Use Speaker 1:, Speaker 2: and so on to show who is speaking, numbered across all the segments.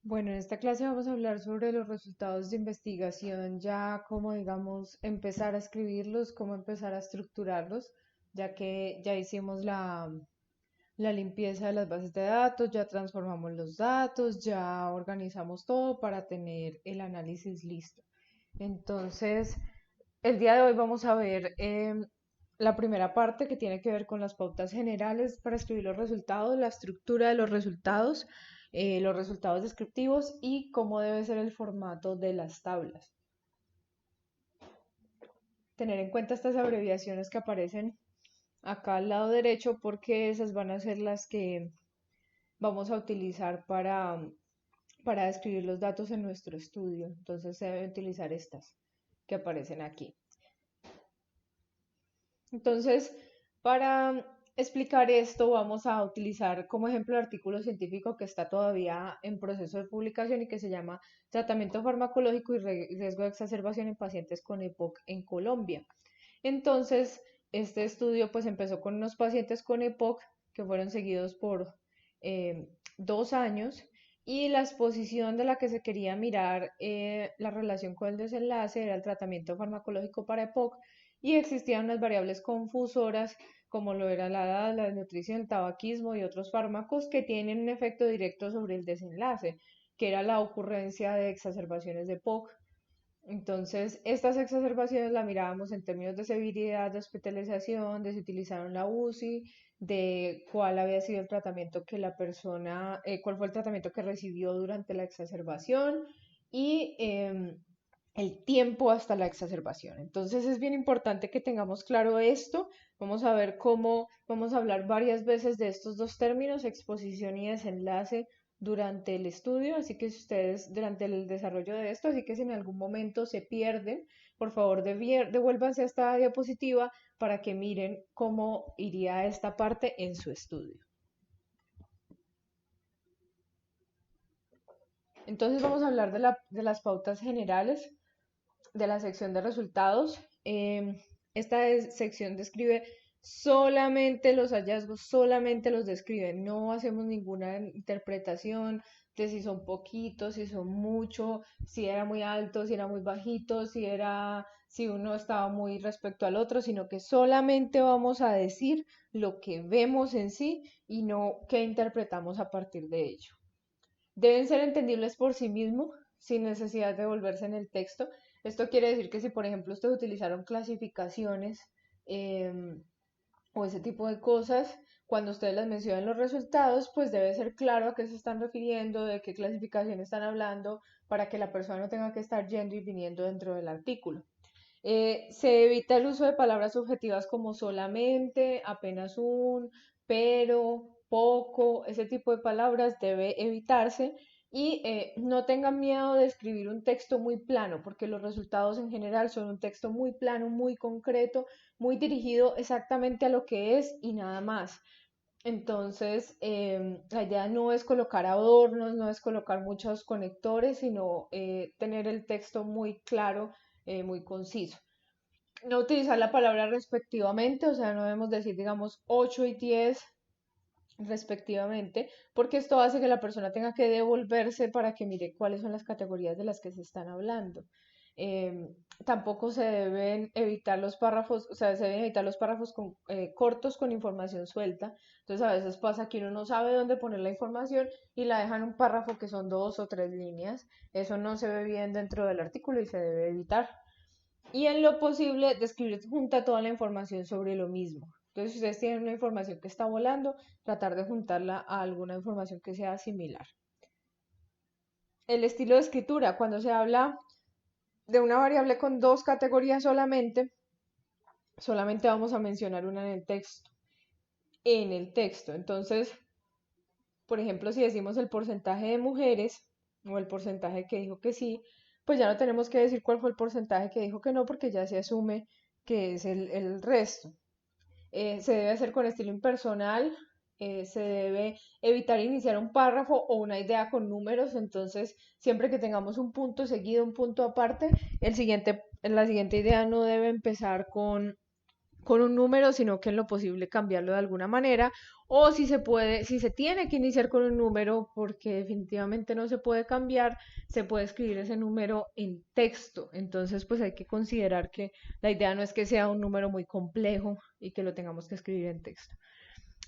Speaker 1: Bueno, en esta clase vamos a hablar sobre los resultados de investigación, ya cómo, digamos, empezar a escribirlos, cómo empezar a estructurarlos, ya que ya hicimos la limpieza de las bases de datos, ya transformamos los datos, ya organizamos todo para tener el análisis listo. Entonces, el día de hoy vamos a ver la primera parte que tiene que ver con las pautas generales para escribir los resultados, la estructura de los resultados descriptivos y cómo debe ser el formato de las tablas. Tener en cuenta estas abreviaciones que aparecen acá al lado derecho porque esas van a ser las que vamos a utilizar para describir los datos en nuestro estudio. Entonces se deben utilizar estas que aparecen aquí. Entonces, para explicar esto, vamos a utilizar como ejemplo el artículo científico que está todavía en proceso de publicación y que se llama Tratamiento farmacológico y riesgo de exacerbación en pacientes con EPOC en Colombia. Entonces, este estudio pues empezó con unos pacientes con EPOC que fueron seguidos por 2 años y la exposición de la que se quería mirar la relación con el desenlace era el tratamiento farmacológico para EPOC y existían unas variables confusoras como lo era la edad, la desnutrición, el tabaquismo y otros fármacos que tienen un efecto directo sobre el desenlace, que era la ocurrencia de exacerbaciones de EPOC. Entonces, estas exacerbaciones las mirábamos en términos de severidad, de hospitalización, de si utilizaron la UCI, de cuál había sido el tratamiento que la persona, cuál fue el tratamiento que recibió durante la exacerbación y el tiempo hasta la exacerbación. Entonces, es bien importante que tengamos claro esto. Vamos a ver cómo vamos a hablar varias veces de estos dos términos, exposición y desenlace durante el estudio, así que si ustedes durante el desarrollo de esto, así que si en algún momento se pierden, por favor devuélvanse a esta diapositiva para que miren cómo iría esta parte en su estudio. Entonces vamos a hablar de las pautas generales de la sección de resultados. Esta sección describe solamente los hallazgos, solamente los describe, no hacemos ninguna interpretación de si son poquitos, si son mucho, si era muy alto, si era muy bajito, si uno estaba muy respecto al otro, sino que solamente vamos a decir lo que vemos en sí y no qué interpretamos a partir de ello. Deben ser entendibles por sí mismos, sin necesidad de volverse en el texto. Esto quiere decir que si, por ejemplo, ustedes utilizaron clasificaciones eh, o ese tipo de cosas, cuando ustedes les mencionan los resultados, pues debe ser claro a qué se están refiriendo, de qué clasificación están hablando, para que la persona no tenga que estar yendo y viniendo dentro del artículo. Se evita el uso de palabras subjetivas como solamente, apenas un, pero, poco, ese tipo de palabras debe evitarse y no tengan miedo de escribir un texto muy plano, porque los resultados en general son un texto muy plano, muy concreto, muy dirigido exactamente a lo que es y nada más. Entonces, la idea no es colocar adornos, no es colocar muchos conectores, sino tener el texto muy claro, muy conciso. No utilizar la palabra respectivamente, o sea, no debemos decir, digamos, 8 y 10 respectivamente, porque esto hace que la persona tenga que devolverse para que mire cuáles son las categorías de las que se están hablando. Eh, Tampoco se deben evitar los párrafos, o sea, se deben evitar los párrafos cortos con información suelta. Entonces a veces pasa que uno no sabe dónde poner la información y la dejan un párrafo que son 2 o 3 líneas. Eso no se ve bien dentro del artículo y se debe evitar y en lo posible describir junta toda la información sobre lo mismo. Entonces, si ustedes tienen una información que está volando, tratar de juntarla a alguna información que sea similar. El estilo de escritura, cuando se habla de una variable con dos categorías solamente vamos a mencionar una en el texto. En el texto. Entonces, por ejemplo, si decimos el porcentaje de mujeres o el porcentaje que dijo que sí, pues ya no tenemos que decir cuál fue el porcentaje que dijo que no, porque ya se asume que es el resto. Se debe hacer con estilo impersonal, se debe evitar iniciar un párrafo o una idea con números, entonces siempre que tengamos un punto seguido, un punto aparte, la siguiente idea no debe empezar con un número, sino que en lo posible cambiarlo de alguna manera, o si se puede, si se tiene que iniciar con un número, porque definitivamente no se puede cambiar, se puede escribir ese número en texto. Entonces, pues hay que considerar que la idea no es que sea un número muy complejo y que lo tengamos que escribir en texto.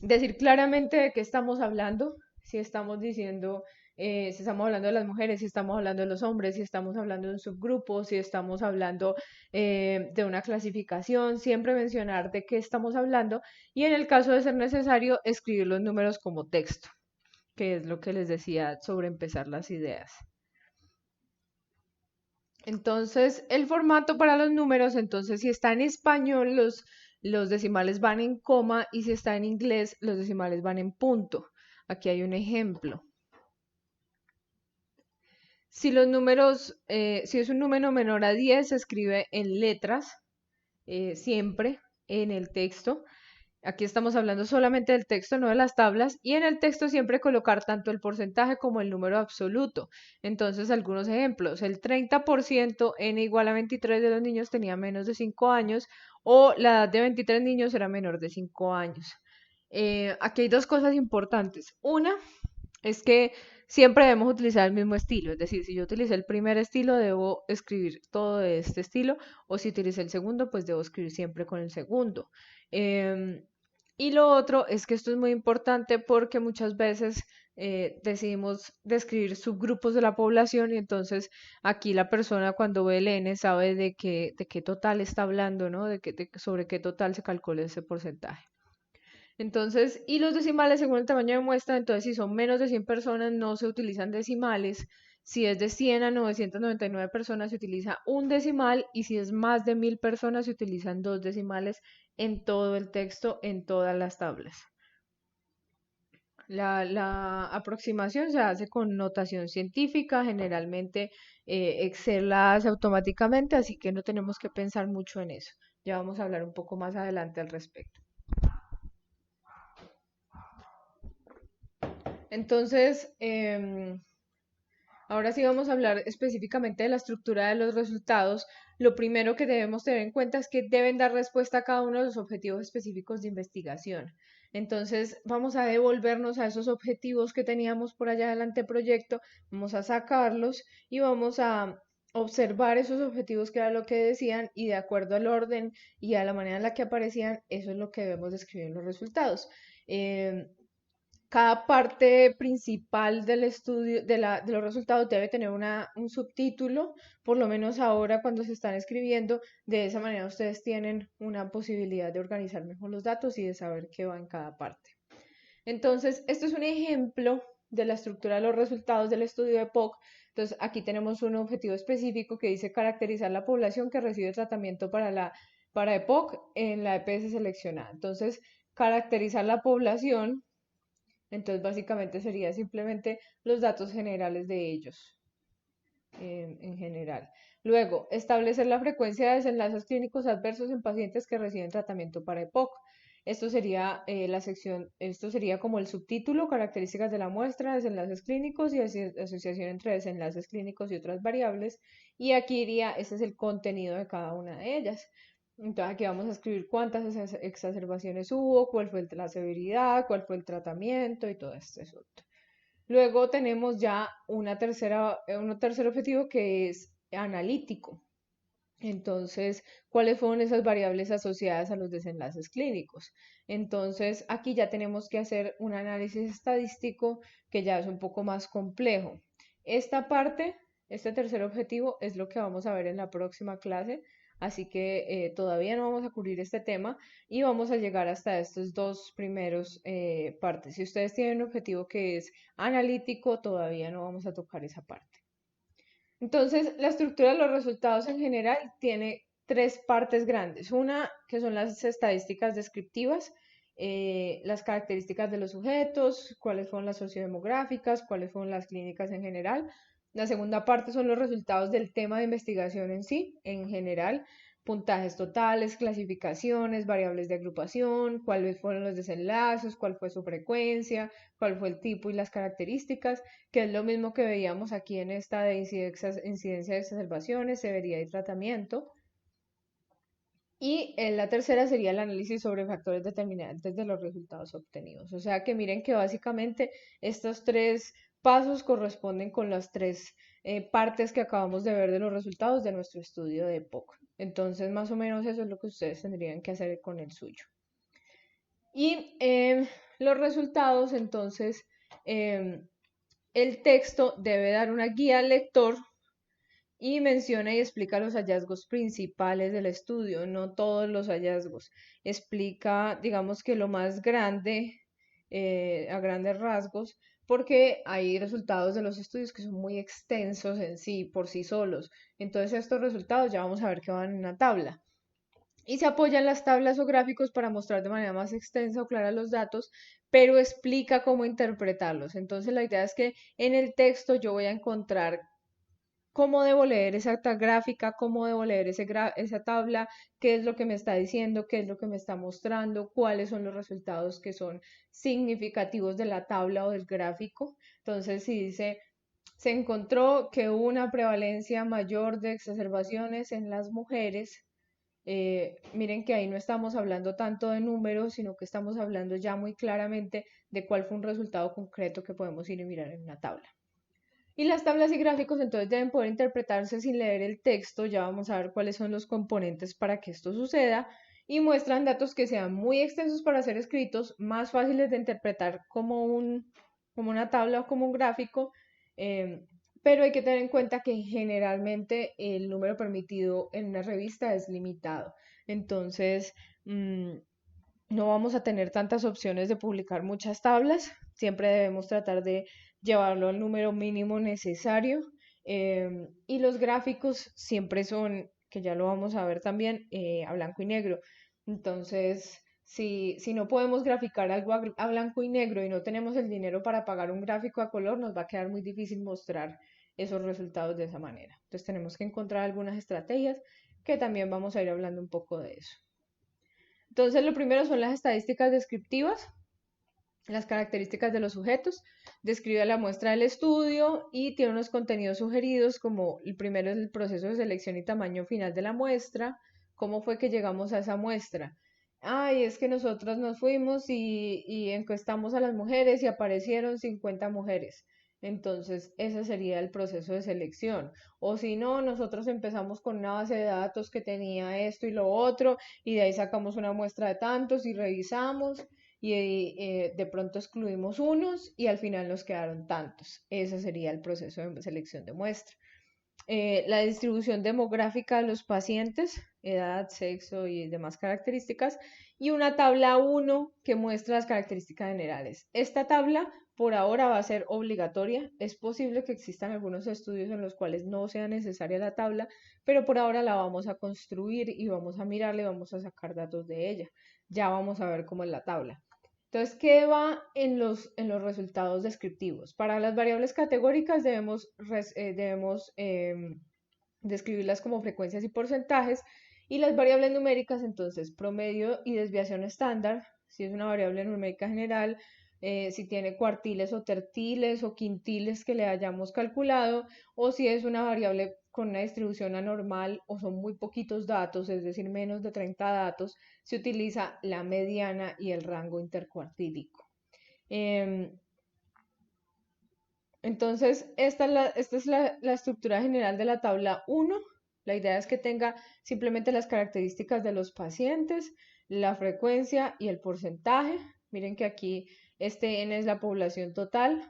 Speaker 1: Decir claramente de qué estamos hablando, si estamos diciendo, si estamos hablando de las mujeres, si estamos hablando de los hombres, si estamos hablando de un subgrupo, si estamos hablando de una clasificación, siempre mencionar de qué estamos hablando y en el caso de ser necesario, escribir los números como texto, que es lo que les decía sobre empezar las ideas. Entonces, el formato para los números, entonces, si está en español, los decimales van en coma y si está en inglés, los decimales van en punto. Aquí hay un ejemplo. Si los números, si es un número menor a 10, se escribe en letras, siempre en el texto. Aquí estamos hablando solamente del texto, no de las tablas, y en el texto siempre colocar tanto el porcentaje como el número absoluto. Entonces, algunos ejemplos, el 30% n igual a 23 de los niños tenía menos de 5 años o la edad de 23 niños era menor de 5 años. Aquí hay dos cosas importantes. Una es que siempre debemos utilizar el mismo estilo, es decir, si yo utilicé el primer estilo, debo escribir todo de este estilo, o si utilicé el segundo, pues debo escribir siempre con el segundo. Em, y lo otro es que esto es muy importante porque muchas veces decidimos describir subgrupos de la población y entonces aquí la persona cuando ve el N sabe de qué total está hablando, ¿no? Sobre qué total se calcula ese porcentaje. Entonces, y los decimales según el tamaño de muestra, entonces si son menos de 100 personas no se utilizan decimales, si es de 100 a 999 personas se utiliza un decimal y si es más de 1000 personas se utilizan dos decimales en todo el texto, en todas las tablas. La aproximación se hace con notación científica, generalmente Excel la hace automáticamente, así que no tenemos que pensar mucho en eso. Ya vamos a hablar un poco más adelante al respecto. Entonces, ahora sí vamos a hablar específicamente de la estructura de los resultados. Lo primero que debemos tener en cuenta es que deben dar respuesta a cada uno de los objetivos específicos de investigación. Entonces, vamos a devolvernos a esos objetivos que teníamos por allá del anteproyecto, vamos a sacarlos y vamos a observar esos objetivos que era lo que decían y de acuerdo al orden y a la manera en la que aparecían, eso es lo que debemos describir en los resultados. Cada parte principal del estudio, de los resultados debe tener un subtítulo, por lo menos ahora cuando se están escribiendo. De esa manera ustedes tienen una posibilidad de organizar mejor los datos y de saber qué va en cada parte. Entonces, esto es un ejemplo de la estructura de los resultados del estudio de POC. Entonces, aquí tenemos un objetivo específico que dice caracterizar la población que recibe tratamiento para EPOC en la EPS seleccionada. Entonces, caracterizar la población. Entonces, básicamente sería simplemente los datos generales de ellos, en general. Luego, establecer la frecuencia de desenlaces clínicos adversos en pacientes que reciben tratamiento para EPOC. Esto sería la sección, esto sería como el subtítulo, características de la muestra, desenlaces clínicos y asociación entre desenlaces clínicos y otras variables. Y aquí iría, este es el contenido de cada una de ellas. Entonces aquí vamos a escribir cuántas exacerbaciones hubo, cuál fue la severidad, cuál fue el tratamiento y todo este asunto. Luego tenemos ya un tercer objetivo que es analítico. Entonces, ¿cuáles fueron esas variables asociadas a los desenlaces clínicos? Entonces, aquí ya tenemos que hacer un análisis estadístico que ya es un poco más complejo. Esta parte, este tercer objetivo, es lo que vamos a ver en la próxima clase, así que todavía no vamos a cubrir este tema y vamos a llegar hasta estos dos primeros partes. Si ustedes tienen un objetivo que es analítico, todavía no vamos a tocar esa parte. Entonces, la estructura de los resultados en general tiene tres partes grandes. Una que son las estadísticas descriptivas, las características de los sujetos, cuáles fueron las sociodemográficas, cuáles fueron las clínicas en general. La segunda parte son los resultados del tema de investigación en sí, en general, puntajes totales, clasificaciones, variables de agrupación, cuáles fueron los desenlaces, cuál fue su frecuencia, cuál fue el tipo y las características, que es lo mismo que veíamos aquí en esta de incidencia de exacerbaciones, severidad y tratamiento. Y la tercera sería el análisis sobre factores determinantes de los resultados obtenidos. O sea que miren que básicamente estos tres pasos corresponden con las tres partes que acabamos de ver de los resultados de nuestro estudio de POC. Entonces, más o menos eso es lo que ustedes tendrían que hacer con el suyo. Y los resultados, entonces, el texto debe dar una guía al lector y menciona y explica los hallazgos principales del estudio, no todos los hallazgos. Explica, digamos que lo más grande, a grandes rasgos, porque hay resultados de los estudios que son muy extensos en sí, por sí solos. Entonces estos resultados ya vamos a ver que van en una tabla. Y se apoyan las tablas o gráficos para mostrar de manera más extensa o clara los datos, pero explica cómo interpretarlos. Entonces la idea es que en el texto yo voy a encontrar cómo debo leer esa gráfica, cómo debo leer esa tabla, qué es lo que me está diciendo, qué es lo que me está mostrando, cuáles son los resultados que son significativos de la tabla o del gráfico. Entonces, si dice, se encontró que hubo una prevalencia mayor de exacerbaciones en las mujeres, miren que ahí no estamos hablando tanto de números, sino que estamos hablando ya muy claramente de cuál fue un resultado concreto que podemos ir y mirar en una tabla. Y las tablas y gráficos entonces deben poder interpretarse sin leer el texto, ya vamos a ver cuáles son los componentes para que esto suceda, y muestran datos que sean muy extensos para ser escritos, más fáciles de interpretar como una tabla o como un gráfico, eh, pero hay que tener en cuenta que generalmente el número permitido en una revista es limitado. Entonces, no vamos a tener tantas opciones de publicar muchas tablas, siempre debemos tratar de llevarlo al número mínimo necesario. Y los gráficos siempre son, que ya lo vamos a ver también, a blanco y negro. Entonces, si no podemos graficar algo a blanco y negro y no tenemos el dinero para pagar un gráfico a color, nos va a quedar muy difícil mostrar esos resultados de esa manera. Entonces tenemos que encontrar algunas estrategias que también vamos a ir hablando un poco de eso. Entonces, lo primero son las estadísticas descriptivas, las características de los sujetos, describe la muestra del estudio y tiene unos contenidos sugeridos, como el primero es el proceso de selección y tamaño final de la muestra, cómo fue que llegamos a esa muestra. Ay, es que nosotros nos fuimos y encuestamos a las mujeres y aparecieron 50 mujeres. Entonces, ese sería el proceso de selección. O si no, nosotros empezamos con una base de datos que tenía esto y lo otro, y de ahí sacamos una muestra de tantos y revisamos y de pronto excluimos unos y al final nos quedaron tantos. Ese sería el proceso de selección de muestra. La distribución demográfica de los pacientes, edad, sexo y demás características, y una tabla 1 que muestra las características generales. Esta tabla por ahora va a ser obligatoria. Es posible que existan algunos estudios en los cuales no sea necesaria la tabla, pero por ahora la vamos a construir y vamos a mirarla y vamos a sacar datos de ella. Ya vamos a ver cómo es la tabla. Entonces, ¿qué va en los resultados descriptivos? Para las variables categóricas debemos describirlas como frecuencias y porcentajes, y las variables numéricas, entonces, promedio y desviación estándar, si es una variable numérica general, si tiene cuartiles o tertiles o quintiles que le hayamos calculado, o si es una variable con una distribución anormal o son muy poquitos datos, es decir, menos de 30 datos, se utiliza la mediana y el rango intercuartílico. Entonces, esta es la estructura general de la tabla 1. La idea es que tenga simplemente las características de los pacientes, la frecuencia y el porcentaje. Miren que aquí este N es la población total,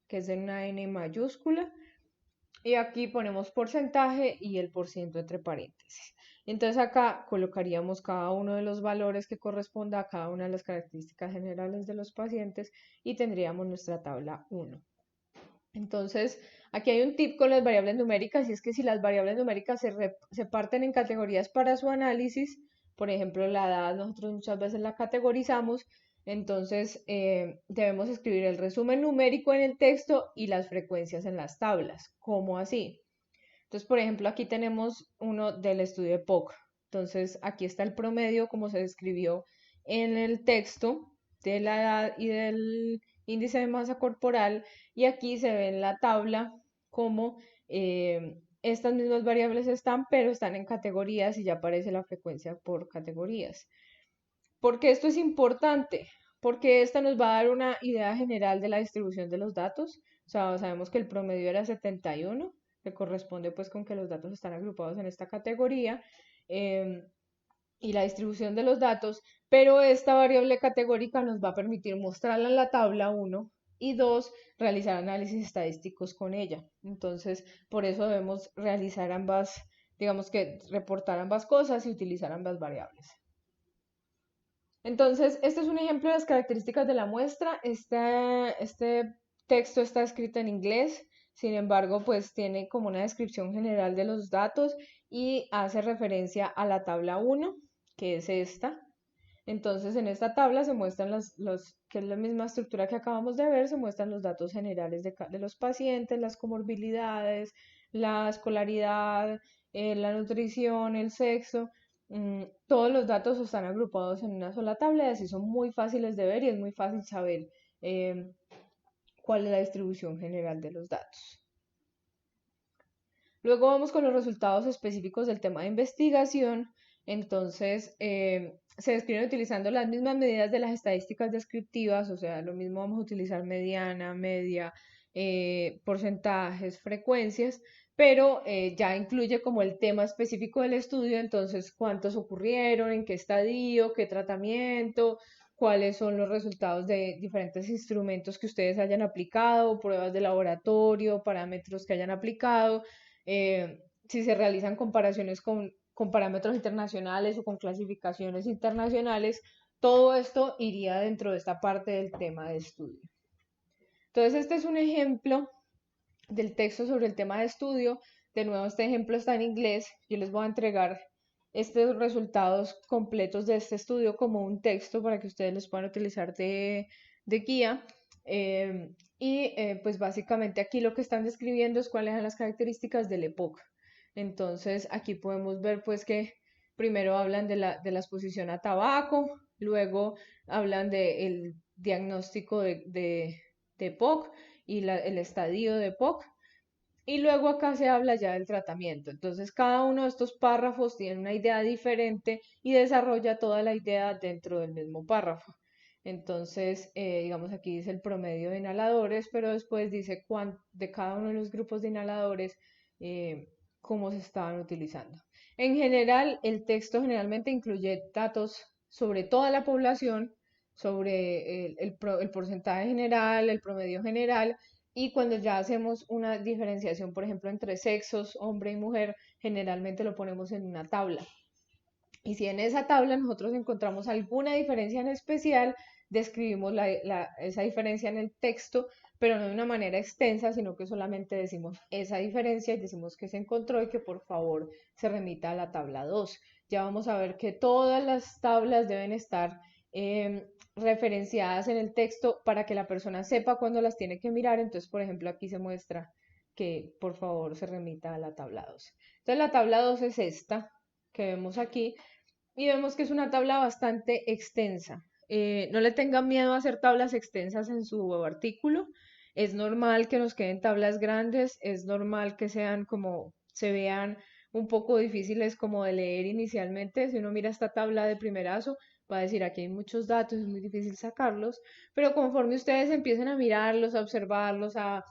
Speaker 1: que es de una N mayúscula. Y aquí ponemos porcentaje y el porciento entre paréntesis. Entonces acá colocaríamos cada uno de los valores que corresponda a cada una de las características generales de los pacientes y tendríamos nuestra tabla 1. Entonces, aquí hay un tip con las variables numéricas, y es que si las variables numéricas se parten en categorías para su análisis, por ejemplo, la edad, nosotros muchas veces la categorizamos, entonces debemos escribir el resumen numérico en el texto y las frecuencias en las tablas. ¿Cómo así? Entonces, por ejemplo, aquí tenemos uno del estudio de POC. Entonces, aquí está el promedio, como se describió en el texto, de la edad y del índice de masa corporal, y aquí se ve en la tabla como estas mismas variables están, pero están en categorías y ya aparece la frecuencia por categorías. ¿Por qué esto es importante? Porque esta nos va a dar una idea general de la distribución de los datos. O sea, sabemos que el promedio era 71, que corresponde pues con que los datos están agrupados en esta categoría, em, y la distribución de los datos, pero esta variable categórica nos va a permitir mostrarla en la tabla 1 y 2, realizar análisis estadísticos con ella. Entonces, por eso debemos realizar ambas, digamos que reportar ambas cosas y utilizar ambas variables. Entonces, este es un ejemplo de las características de la muestra. Este texto está escrito en inglés, sin embargo, pues tiene como una descripción general de los datos y hace referencia a la tabla 1, que es esta. Entonces, en esta tabla se muestran que es la misma estructura que acabamos de ver, se muestran los datos generales de los pacientes, las comorbilidades, la escolaridad, la nutrición, el sexo. Todos los datos están agrupados en una sola tabla y así son muy fáciles de ver y es muy fácil saber cuál es la distribución general de los datos. Luego vamos con los resultados específicos del tema de investigación. Entonces, se describen utilizando las mismas medidas de las estadísticas descriptivas, o sea, lo mismo vamos a utilizar mediana, media, porcentajes, frecuencias, pero ya incluye como el tema específico del estudio, entonces cuántos ocurrieron, en qué estadio, qué tratamiento, cuáles son los resultados de diferentes instrumentos que ustedes hayan aplicado, pruebas de laboratorio, parámetros que hayan aplicado, si se realizan comparaciones con parámetros internacionales o con clasificaciones internacionales, todo esto iría dentro de esta parte del tema de estudio. Entonces, este es un ejemplo del texto sobre el tema de estudio. De nuevo, este ejemplo está en inglés. Yo les voy a entregar estos resultados completos de este estudio como un texto para que ustedes los puedan utilizar de guía. Pues básicamente aquí lo que están describiendo es cuáles son las características del EPOC. Entonces aquí podemos ver pues que primero hablan de la exposición a tabaco, luego hablan del diagnóstico de EPOC y el estadio de EPOC. Y luego acá se habla ya del tratamiento. Entonces, cada uno de estos párrafos tiene una idea diferente y desarrolla toda la idea dentro del mismo párrafo. Entonces, digamos aquí dice el promedio de inhaladores, pero después dice de cada uno de los grupos de inhaladores cómo se estaban utilizando. En general, el texto generalmente incluye datos sobre toda la población, sobre el porcentaje general, el promedio general, y cuando ya hacemos una diferenciación, por ejemplo, entre sexos, hombre y mujer, generalmente lo ponemos en una tabla. Y si en esa tabla nosotros encontramos alguna diferencia en especial, describimos esa diferencia en el texto, pero no de una manera extensa, sino que solamente decimos esa diferencia y decimos que se encontró y que por favor se remita a la tabla 2. Ya vamos a ver que todas las tablas deben estar referenciadas en el texto para que la persona sepa cuándo las tiene que mirar. Entonces, por ejemplo, aquí se muestra que por favor se remita a la tabla 2. Entonces, la tabla 2 es esta que vemos aquí y vemos que es una tabla bastante extensa. No le tengan miedo a hacer tablas extensas en su artículo. Es normal que nos queden tablas grandes, es normal que sean como se vean un poco difíciles como de leer inicialmente. Si uno mira esta tabla de primerazo, va a decir aquí hay muchos datos, es muy difícil sacarlos, pero conforme ustedes empiecen a mirarlos, a observarlos, a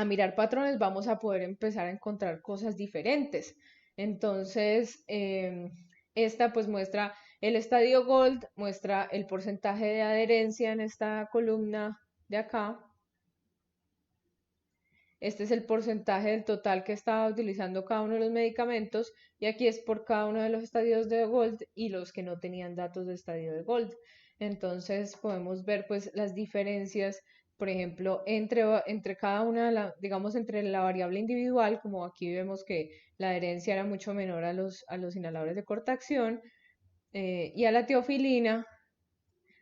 Speaker 1: mirar patrones, vamos a poder empezar a encontrar cosas diferentes. Entonces, esta pues muestra el estadio Gold, muestra el porcentaje de adherencia en esta columna de acá. Este es el porcentaje del total que estaba utilizando cada uno de los medicamentos y aquí es por cada uno de los estadios de Gold y los que no tenían datos de estadio de Gold. Entonces podemos ver pues las diferencias, por ejemplo, entre cada una, digamos entre la variable individual, como aquí vemos que la adherencia era mucho menor a los inhaladores de corta acción y a la teofilina,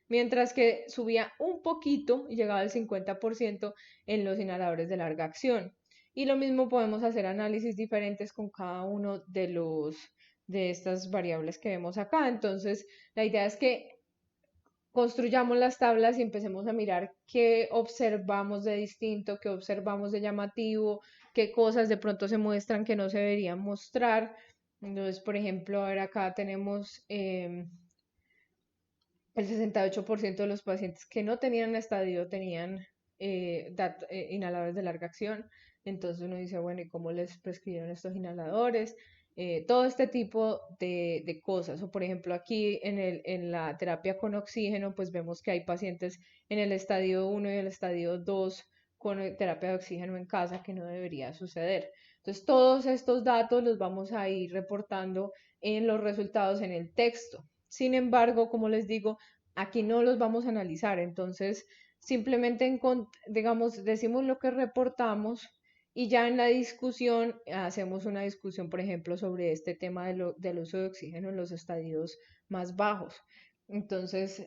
Speaker 1: mientras que subía un poquito y llegaba al 50% en los inhaladores de larga acción. Y lo mismo podemos hacer análisis diferentes con cada uno de estas variables que vemos acá. Entonces, la idea es que construyamos las tablas y empecemos a mirar qué observamos de distinto, qué observamos de llamativo, qué cosas de pronto se muestran que no se deberían mostrar. Entonces, por ejemplo, a ver, acá tenemos el 68% de los pacientes que no tenían estadio tenían inhaladores de larga acción. Entonces uno dice, bueno, ¿y cómo les prescribieron estos inhaladores? Todo este tipo de cosas. O por ejemplo, aquí en la terapia con oxígeno, pues vemos que hay pacientes en el estadio 1 y el estadio 2 con terapia de oxígeno en casa, que no debería suceder. Entonces, todos estos datos los vamos a ir reportando en los resultados en el texto. Sin embargo, como les digo, aquí no los vamos a analizar. Entonces, simplemente, digamos, decimos lo que reportamos y ya en la discusión hacemos una discusión, por ejemplo, sobre este tema del uso de oxígeno en los estadios más bajos. Entonces,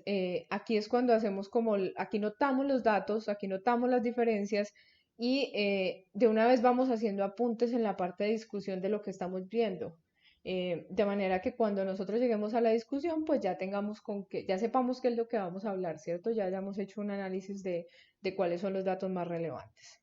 Speaker 1: aquí es cuando hacemos aquí notamos los datos, aquí notamos las diferencias y de una vez vamos haciendo apuntes en la parte de discusión de lo que estamos viendo. De manera que cuando nosotros lleguemos a la discusión, pues ya tengamos ya sepamos qué es lo que vamos a hablar, ¿cierto? Ya hayamos hecho un análisis de cuáles son los datos más relevantes.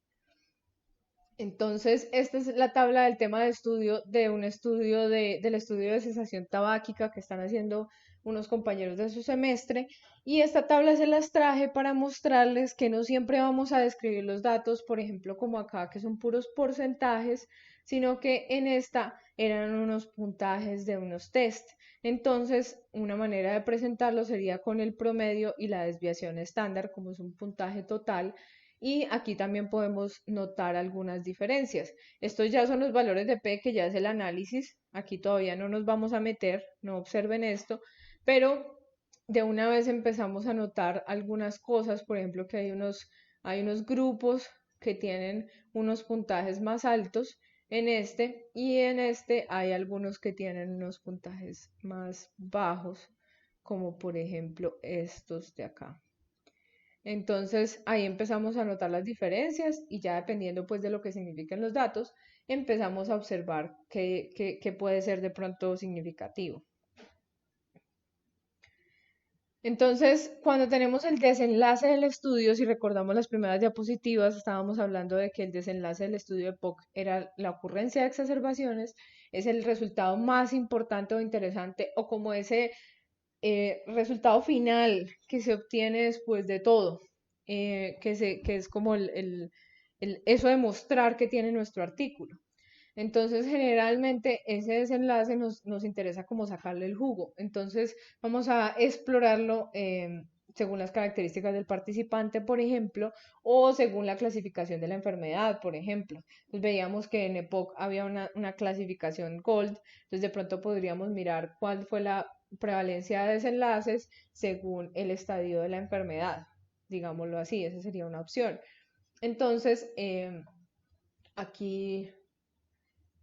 Speaker 1: Entonces, esta es la tabla del tema de estudio de un estudio del estudio de cesación tabáquica que están haciendo unos compañeros de su semestre. Y esta tabla se las traje para mostrarles que no siempre vamos a describir los datos, por ejemplo, como acá, que son puros porcentajes, sino que en esta eran unos puntajes de unos test. Entonces, una manera de presentarlo sería con el promedio y la desviación estándar, como es un puntaje total, y aquí también podemos notar algunas diferencias. Estos ya son los valores de P, que ya es el análisis. Aquí todavía no nos vamos a meter, no observen esto, pero de una vez empezamos a notar algunas cosas. Por ejemplo, que hay unos grupos que tienen unos puntajes más altos en este, y en este hay algunos que tienen unos puntajes más bajos, como por ejemplo estos de acá. Entonces ahí empezamos a notar las diferencias y ya dependiendo pues de lo que signifiquen los datos, empezamos a observar qué puede ser de pronto significativo. Entonces, cuando tenemos el desenlace del estudio, si recordamos las primeras diapositivas, estábamos hablando de que el desenlace del estudio de POC era la ocurrencia de exacerbaciones, es el resultado más importante o interesante, o como ese resultado final que se obtiene después de todo, que es como eso de mostrar que tiene nuestro artículo. Entonces, generalmente ese desenlace nos interesa como sacarle el jugo. Entonces, vamos a explorarlo según las características del participante, por ejemplo, o según la clasificación de la enfermedad, por ejemplo. Entonces, veíamos que en EPOC había una clasificación GOLD, entonces de pronto podríamos mirar cuál fue la prevalencia de desenlaces según el estadio de la enfermedad, digámoslo así, esa sería una opción. Entonces, aquí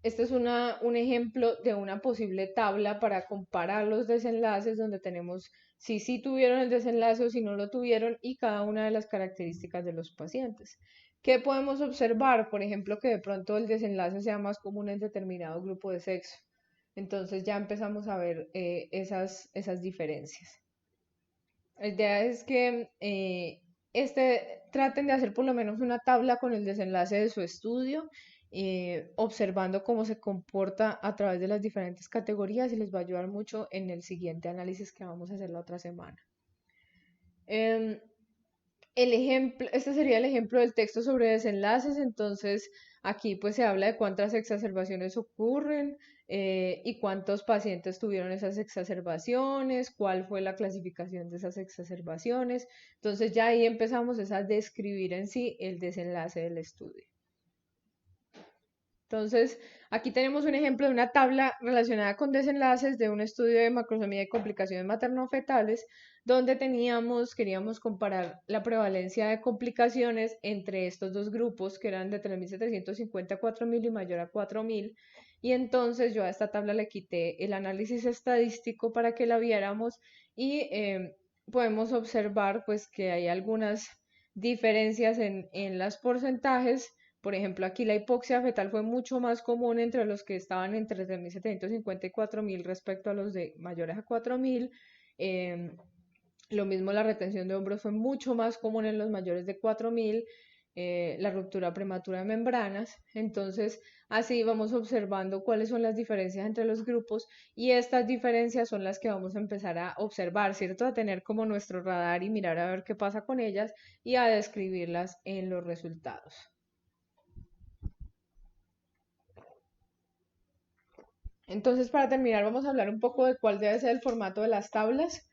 Speaker 1: este es un ejemplo de una posible tabla para comparar los desenlaces donde tenemos si sí tuvieron el desenlace o si no lo tuvieron y cada una de las características de los pacientes. ¿Qué podemos observar? Por ejemplo, que de pronto el desenlace sea más común en determinado grupo de sexo. Entonces ya empezamos a ver esas diferencias. La idea es que traten de hacer por lo menos una tabla con el desenlace de su estudio, observando cómo se comporta a través de las diferentes categorías y les va a ayudar mucho en el siguiente análisis que vamos a hacer la otra semana. Em, este sería el ejemplo del texto sobre desenlaces. Entonces, aquí pues se habla de cuántas exacerbaciones ocurren y cuántos pacientes tuvieron esas exacerbaciones, cuál fue la clasificación de esas exacerbaciones. Entonces, ya ahí empezamos a describir en sí el desenlace del estudio. Entonces, aquí tenemos un ejemplo de una tabla relacionada con desenlaces de un estudio de macrosomía y complicaciones materno-fetales, donde queríamos comparar la prevalencia de complicaciones entre estos dos grupos, que eran de 3.750 a 4.000 y mayor a 4.000. Y entonces yo a esta tabla le quité el análisis estadístico para que la viéramos y podemos observar pues que hay algunas diferencias en los porcentajes. Por ejemplo, aquí la hipoxia fetal fue mucho más común entre los que estaban entre 3.750 y 4.000 respecto a los de mayores a 4.000. Lo mismo la retención de hombros fue mucho más común en los mayores de 4.000. la ruptura prematura de membranas. Entonces, así vamos observando cuáles son las diferencias entre los grupos y estas diferencias son las que vamos a empezar a observar, ¿cierto? A tener como nuestro radar y mirar a ver qué pasa con ellas y a describirlas en los resultados. Entonces, para terminar, vamos a hablar un poco de cuál debe ser el formato de las tablas.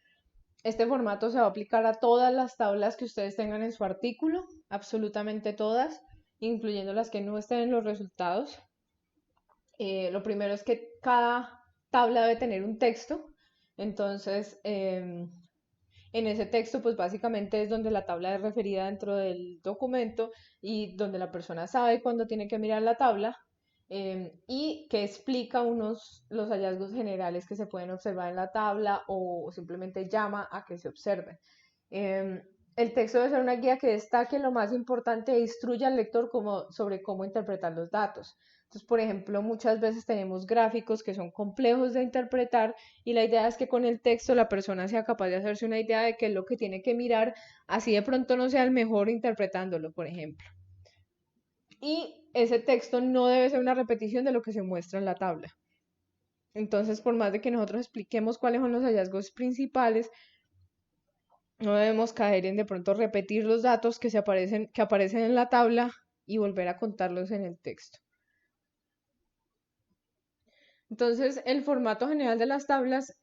Speaker 1: Este formato se va a aplicar a todas las tablas que ustedes tengan en su artículo, absolutamente todas, incluyendo las que no estén en los resultados. Lo primero es que cada tabla debe tener un texto, entonces en ese texto pues básicamente es donde la tabla es referida dentro del documento y donde la persona sabe cuándo tiene que mirar la tabla y que explica los hallazgos generales que se pueden observar en la tabla o simplemente llama a que se observen. Eh, el texto debe ser una guía que destaque lo más importante e instruya al lector sobre cómo interpretar los datos. Entonces, por ejemplo, muchas veces tenemos gráficos que son complejos de interpretar y la idea es que con el texto la persona sea capaz de hacerse una idea de qué es lo que tiene que mirar, así de pronto no sea el mejor interpretándolo, por ejemplo. Y ese texto no debe ser una repetición de lo que se muestra en la tabla. Entonces, por más de que nosotros expliquemos cuáles son los hallazgos principales, no debemos caer en de pronto repetir los datos que aparecen en la tabla y volver a contarlos en el texto. Entonces, el formato general de las tablas,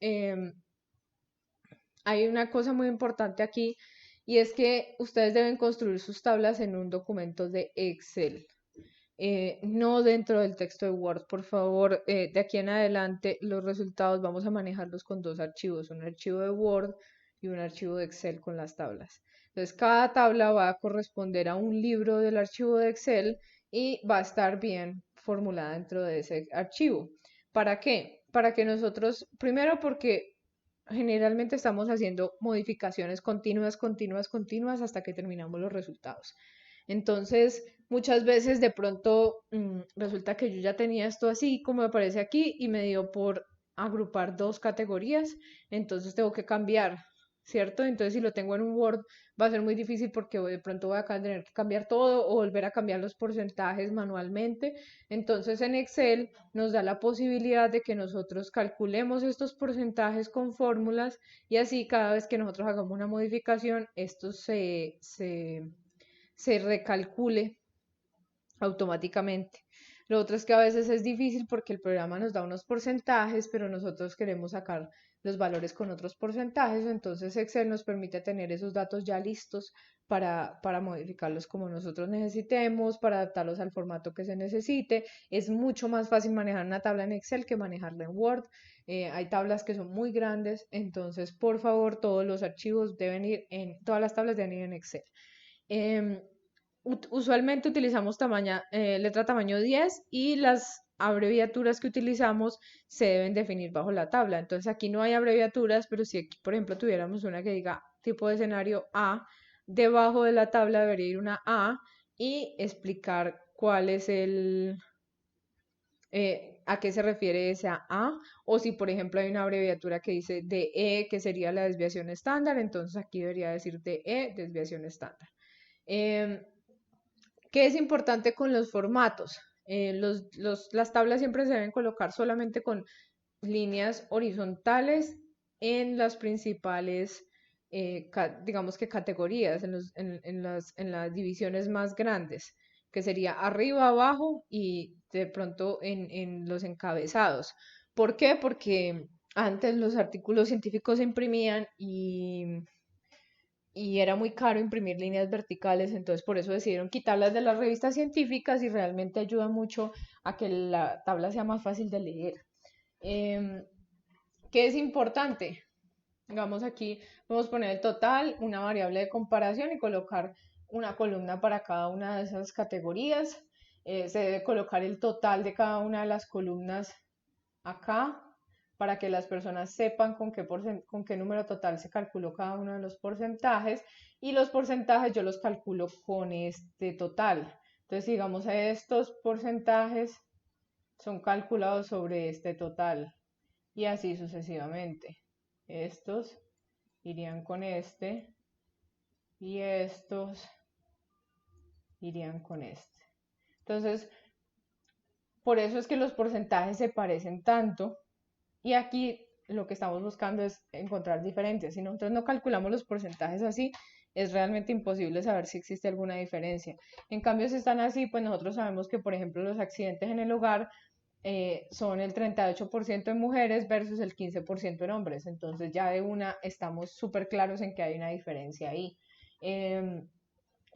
Speaker 1: hay una cosa muy importante aquí y es que ustedes deben construir sus tablas en un documento de Excel. No dentro del texto de Word, por favor. De aquí en adelante los resultados vamos a manejarlos con dos archivos, un archivo de Word y un archivo de Excel con las tablas. Entonces cada tabla va a corresponder a un libro del archivo de Excel y va a estar bien formulada dentro de ese archivo. ¿Para qué? Para que nosotros, primero porque generalmente estamos haciendo modificaciones continuas hasta que terminamos los resultados. Entonces, muchas veces de pronto resulta que yo ya tenía esto así como aparece aquí y me dio por agrupar dos categorías, entonces tengo que cambiar, ¿cierto? Entonces, si lo tengo en un Word, va a ser muy difícil porque de pronto voy a tener que cambiar todo o volver a cambiar los porcentajes manualmente. Entonces, en Excel nos da la posibilidad de que nosotros calculemos estos porcentajes con fórmulas y así cada vez que nosotros hagamos una modificación, esto se recalcule automáticamente. Lo otro es que a veces es difícil porque el programa nos da unos porcentajes, pero nosotros queremos sacar los valores con otros porcentajes, entonces Excel nos permite tener esos datos ya listos para modificarlos como nosotros necesitemos, para adaptarlos al formato que se necesite. Es mucho más fácil manejar una tabla en Excel que manejarla en Word. Hay tablas que son muy grandes, entonces por favor todos los archivos deben ir todas las tablas deben ir en Excel. Em, Usualmente utilizamos letra tamaño 10 y las abreviaturas que utilizamos se deben definir bajo la tabla. Entonces aquí no hay abreviaturas, pero si aquí, por ejemplo, tuviéramos una que diga tipo de escenario A, debajo de la tabla debería ir una A y explicar cuál es a qué se refiere esa A, o si por ejemplo hay una abreviatura que dice DE, que sería la desviación estándar, entonces aquí debería decir DE, desviación estándar. Em, ¿Qué es importante con los formatos? Las tablas siempre se deben colocar solamente con líneas horizontales en las principales, digamos que categorías, en las divisiones más grandes, que sería arriba, abajo y de pronto en los encabezados. ¿Por qué? Porque antes los artículos científicos se imprimían y era muy caro imprimir líneas verticales, entonces por eso decidieron quitarlas de las revistas científicas y realmente ayuda mucho a que la tabla sea más fácil de leer. Em, ¿Qué es importante? Digamos aquí podemos poner el total, una variable de comparación y colocar una columna para cada una de esas categorías. Se debe colocar el total de cada una de las columnas acá para que las personas sepan con qué número total se calculó cada uno de los porcentajes y los porcentajes yo los calculo con este total. Entonces, digamos, estos porcentajes son calculados sobre este total y así sucesivamente. Estos irían con este y estos irían con este. Entonces, por eso es que los porcentajes se parecen tanto y aquí lo que estamos buscando es encontrar diferencias. Si nosotros no calculamos los porcentajes así, es realmente imposible saber si existe alguna diferencia. En cambio, si están así, pues nosotros sabemos que, por ejemplo, los accidentes en el hogar son el 38% en mujeres versus el 15% en hombres. Entonces ya de una estamos súper claros en que hay una diferencia ahí. Eh,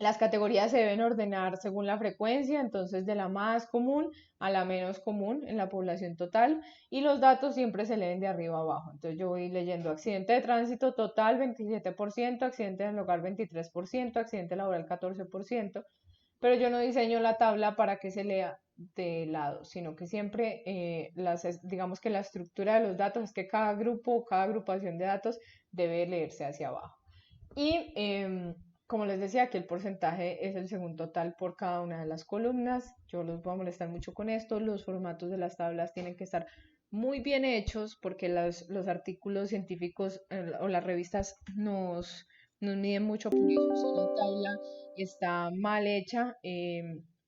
Speaker 1: las categorías se deben ordenar según la frecuencia, entonces de la más común a la menos común en la población total, y los datos siempre se leen de arriba a abajo. Entonces yo voy leyendo accidente de tránsito total 27%, accidente del hogar 23%, accidente laboral 14%, pero yo no diseño la tabla para que se lea de lado, sino que siempre digamos que la estructura de los datos es que cada grupo, cada agrupación de datos debe leerse hacia abajo. Y como les decía, aquí el porcentaje es el según total por cada una de las columnas. Yo los voy a molestar mucho con esto. Los formatos de las tablas tienen que estar muy bien hechos porque los artículos científicos o las revistas nos miden mucho por eso. Si una tabla está mal hecha,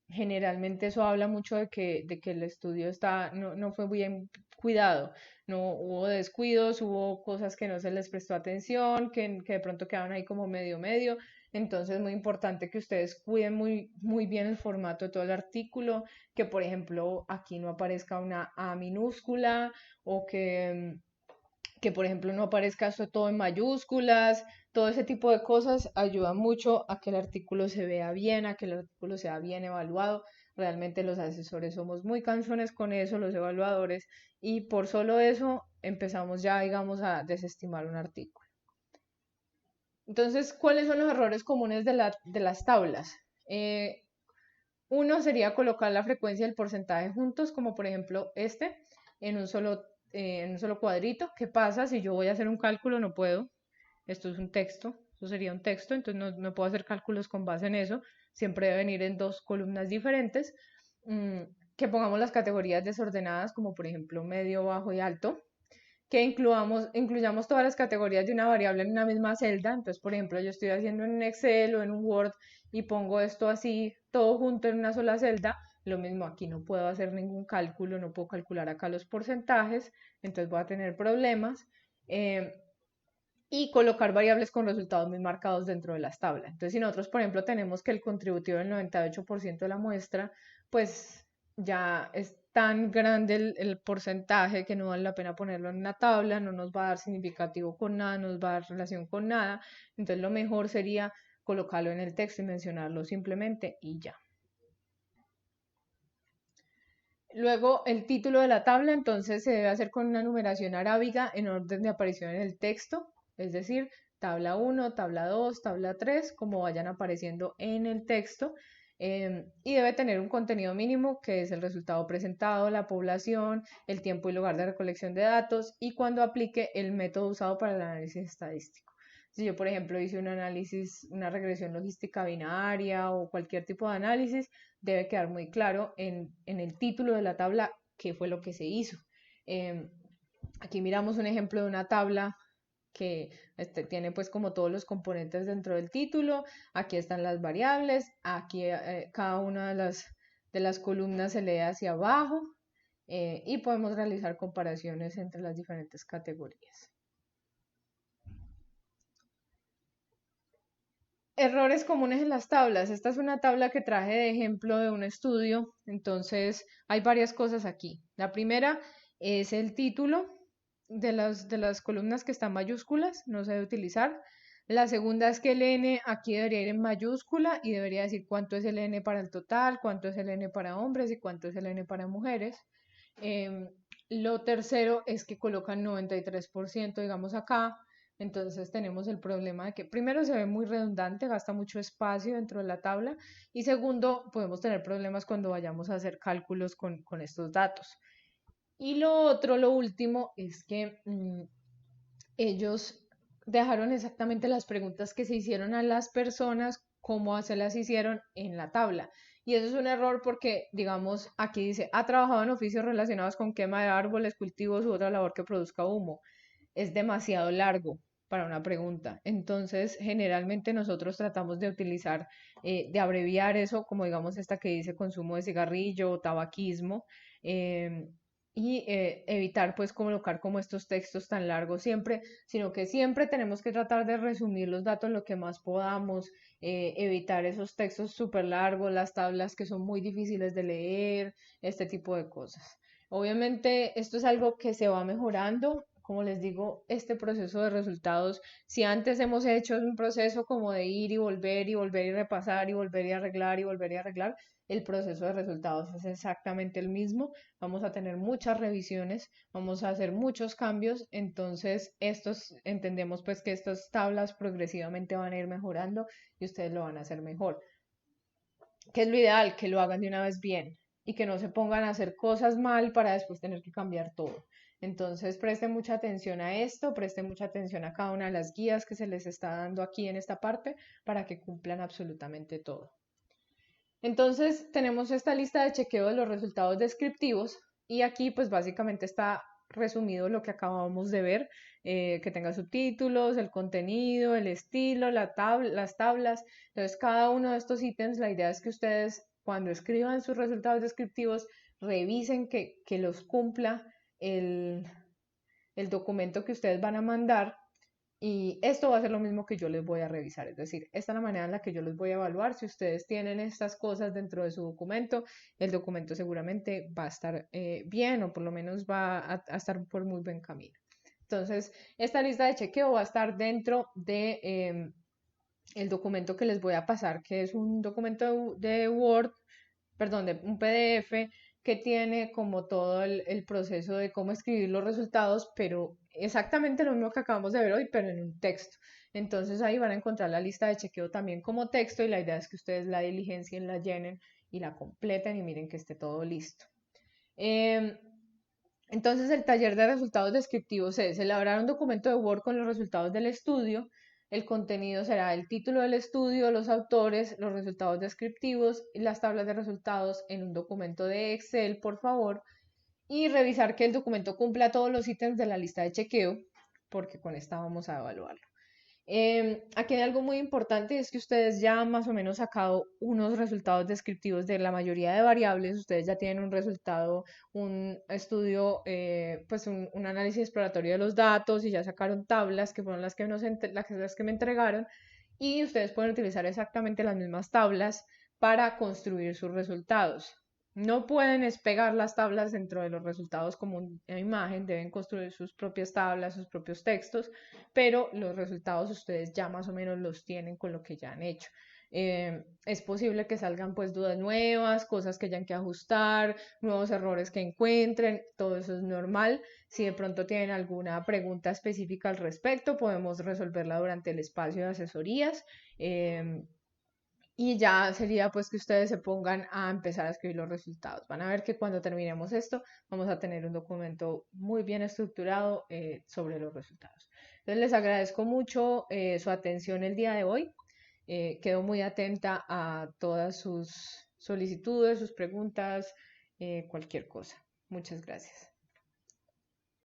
Speaker 1: generalmente eso habla mucho de que el estudio no fue bien cuidado. No hubo descuidos, hubo cosas que no se les prestó atención, que de pronto quedaban ahí como medio medio. Entonces es muy importante que ustedes cuiden muy bien el formato de todo el artículo, que por ejemplo aquí no aparezca una A minúscula o que por ejemplo no aparezca esto todo en mayúsculas. Todo ese tipo de cosas ayuda mucho a que el artículo se vea bien, a que el artículo sea bien evaluado. Realmente los asesores somos muy cansones con eso, los evaluadores, y por solo eso empezamos ya, digamos, a desestimar un artículo. Entonces, ¿cuáles son los errores comunes de las tablas? Eh, Uno sería colocar la frecuencia y el porcentaje juntos, como por ejemplo este, en un solo cuadrito. ¿Qué pasa si yo voy a hacer un cálculo? No puedo. Esto es un texto, eso sería un texto, entonces no puedo hacer cálculos con base en eso. Siempre debe venir en dos columnas diferentes. Mm, que pongamos las categorías desordenadas, como por ejemplo medio, bajo y alto, que incluyamos todas las categorías de una variable en una misma celda. Entonces, por ejemplo, yo estoy haciendo en un Excel o en un Word y pongo esto así, todo junto en una sola celda. Lo mismo aquí, no puedo hacer ningún cálculo, no puedo calcular acá los porcentajes, entonces voy a tener problemas. Eh, y colocar variables con resultados muy marcados dentro de las tablas. Entonces, si nosotros, por ejemplo, tenemos que el contributivo del 98% de la muestra, pues ya es tan grande el porcentaje que no vale la pena ponerlo en una tabla, no nos va a dar significativo con nada, no nos va a dar relación con nada. Entonces, lo mejor sería colocarlo en el texto y mencionarlo simplemente y ya. Luego, el título de la tabla, entonces, se debe hacer con una numeración arábiga en orden de aparición en el texto, es decir, tabla 1, tabla 2, tabla 3, como vayan apareciendo en el texto, y debe tener un contenido mínimo, que es el resultado presentado, la población, el tiempo y lugar de recolección de datos, y cuando aplique el método usado para el análisis estadístico. Si yo, por ejemplo, hice un análisis, una regresión logística binaria o cualquier tipo de análisis, debe quedar muy claro en el título de la tabla qué fue lo que se hizo. Eh, Aquí miramos un ejemplo de una tabla que tiene pues como todos los componentes dentro del título. Aquí están las variables, aquí cada una de las columnas se lee hacia abajo, y podemos realizar comparaciones entre las diferentes categorías. Errores comunes en las tablas. Esta es una tabla que traje de ejemplo de un estudio, entonces hay varias cosas aquí. La primera es el título de las columnas que están mayúsculas, no se debe utilizar. La segunda es que el N aquí debería ir en mayúscula y debería decir cuánto es el N para el total, cuánto es el N para hombres y cuánto es el N para mujeres. Em, lo tercero es que colocan 93%, digamos acá. Entonces tenemos el problema de que primero se ve muy redundante, gasta mucho espacio dentro de la tabla, y segundo, podemos tener problemas cuando vayamos a hacer cálculos con estos datos. Y lo otro, lo último, es que ellos dejaron exactamente las preguntas que se hicieron a las personas como se las hicieron en la tabla. Y eso es un error porque, digamos, aquí dice, ha trabajado en oficios relacionados con quema de árboles, cultivos u otra labor que produzca humo. Es demasiado largo para una pregunta. Entonces, generalmente nosotros tratamos de utilizar, de abreviar eso, como digamos esta que dice consumo de cigarrillo o tabaquismo, em, y evitar pues colocar como estos textos tan largos siempre, sino que siempre tenemos que tratar de resumir los datos lo que más podamos, evitar esos textos súper largos, las tablas que son muy difíciles de leer, este tipo de cosas. Obviamente esto es algo que se va mejorando. Como les digo, este proceso de resultados, si antes hemos hecho un proceso como de ir y volver y repasar y volver y arreglar y volver y arreglar, el proceso de resultados es exactamente el mismo. Vamos a tener muchas revisiones, vamos a hacer muchos cambios, entonces estos entendemos pues que estas tablas progresivamente van a ir mejorando y ustedes lo van a hacer mejor. ¿Qué es lo ideal? Que lo hagan de una vez bien y que no se pongan a hacer cosas mal para después tener que cambiar todo. Entonces, presten mucha atención a esto, presten mucha atención a cada una de las guías que se les está dando aquí en esta parte para que cumplan absolutamente todo. Entonces, tenemos esta lista de chequeo de los resultados descriptivos y aquí pues básicamente está resumido lo que acabamos de ver, que tenga subtítulos, el contenido, el estilo, las tablas. Entonces, cada uno de estos ítems, la idea es que ustedes cuando escriban sus resultados descriptivos, revisen que los cumpla el, el documento que ustedes van a mandar y esto va a ser lo mismo que yo les voy a revisar, es decir, esta es la manera en la que yo les voy a evaluar. Si ustedes tienen estas cosas dentro de su documento, el documento seguramente va a estar bien o por lo menos va a estar por muy buen camino. Entonces, esta lista de chequeo va a estar dentro de el documento que les voy a pasar, que es un documento de Word, perdón, de un PDF que tiene como todo el proceso de cómo escribir los resultados, pero exactamente lo mismo que acabamos de ver hoy, pero en un texto. Entonces ahí van a encontrar la lista de chequeo también como texto y la idea es que ustedes la diligencien, la llenen y la completen y miren que esté todo listo. Eh, entonces, el taller de resultados descriptivos es elaborar un documento de Word con los resultados del estudio. El contenido será el título del estudio, los autores, los resultados descriptivos y las tablas de resultados en un documento de Excel, por favor. Y revisar que el documento cumpla todos los ítems de la lista de chequeo, porque con esta vamos a evaluarlo. Aquí hay algo muy importante, es que ustedes ya han más o menos sacado unos resultados descriptivos de la mayoría de variables, ustedes ya tienen un resultado, un estudio, pues un análisis exploratorio de los datos y ya sacaron tablas que fueron las que me entregaron y ustedes pueden utilizar exactamente las mismas tablas para construir sus resultados. No pueden pegar las tablas dentro de los resultados como una imagen, deben construir sus propias tablas, sus propios textos, pero los resultados ustedes ya más o menos los tienen con lo que ya han hecho. Es posible que salgan pues dudas nuevas, cosas que hayan que ajustar, nuevos errores que encuentren, todo eso es normal. Si de pronto tienen alguna pregunta específica al respecto, podemos resolverla durante el espacio de asesorías. Y ya sería pues que ustedes se pongan a empezar a escribir los resultados. Van a ver que cuando terminemos esto vamos a tener un documento muy bien estructurado sobre los resultados. Entonces les agradezco mucho su atención el día de hoy. Quedo muy atenta a todas sus solicitudes, sus preguntas, cualquier cosa. Muchas gracias.